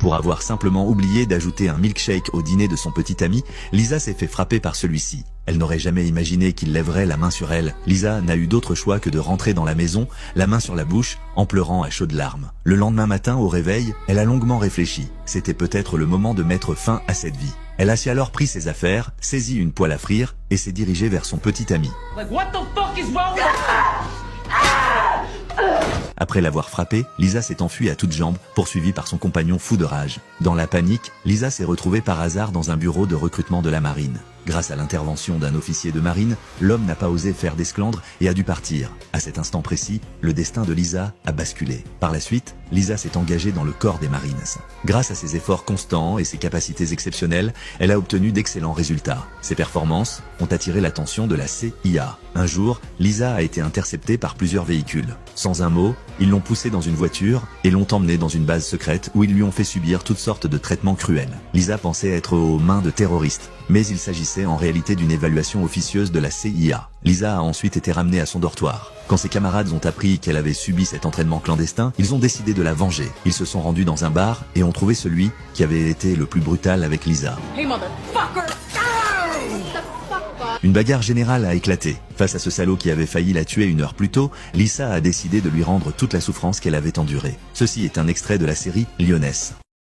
Pour avoir simplement oublié d'ajouter un milkshake au dîner de son petit ami, Lisa s'est fait frapper par celui-ci. Elle n'aurait jamais imaginé qu'il lèverait la main sur elle. Lisa n'a eu d'autre choix que de rentrer dans la maison, la main sur la bouche, en pleurant à chaudes larmes. Le lendemain matin, au réveil, elle a longuement réfléchi. C'était peut-être le moment de mettre fin à cette vie. Elle a alors pris ses affaires, saisi une poêle à frire et s'est dirigée vers son petit ami. Après l'avoir frappé, Lisa s'est enfuie à toutes jambes, poursuivie par son compagnon fou de rage. Dans la panique, Lisa s'est retrouvée par hasard dans un bureau de recrutement de la marine. Grâce à l'intervention d'un officier de marine, l'homme n'a pas osé faire d'esclandre et a dû partir. À cet instant précis, le destin de Lisa a basculé. Par la suite, Lisa s'est engagée dans le corps des Marines. Grâce à ses efforts constants et ses capacités exceptionnelles, elle a obtenu d'excellents résultats. Ses performances ont attiré l'attention de la CIA. Un jour, Lisa a été interceptée par plusieurs véhicules. Sans un mot, ils l'ont poussée dans une voiture et l'ont emmenée dans une base secrète où ils lui ont fait subir toutes sortes de traitements cruels. Lisa pensait être aux mains de terroristes, mais il s'agissait en réalité d'une évaluation officieuse de la CIA. Lisa a ensuite été ramenée à son dortoir. Quand ses camarades ont appris qu'elle avait subi cet entraînement clandestin, ils ont décidé de la venger. Ils se sont rendus dans un bar et ont trouvé celui qui avait été le plus brutal avec Lisa. Hey, motherfucker! Une bagarre générale a éclaté. Face à ce salaud qui avait failli la tuer une heure plus tôt, Lisa a décidé de lui rendre toute la souffrance qu'elle avait endurée. Ceci est un extrait de la série Lioness.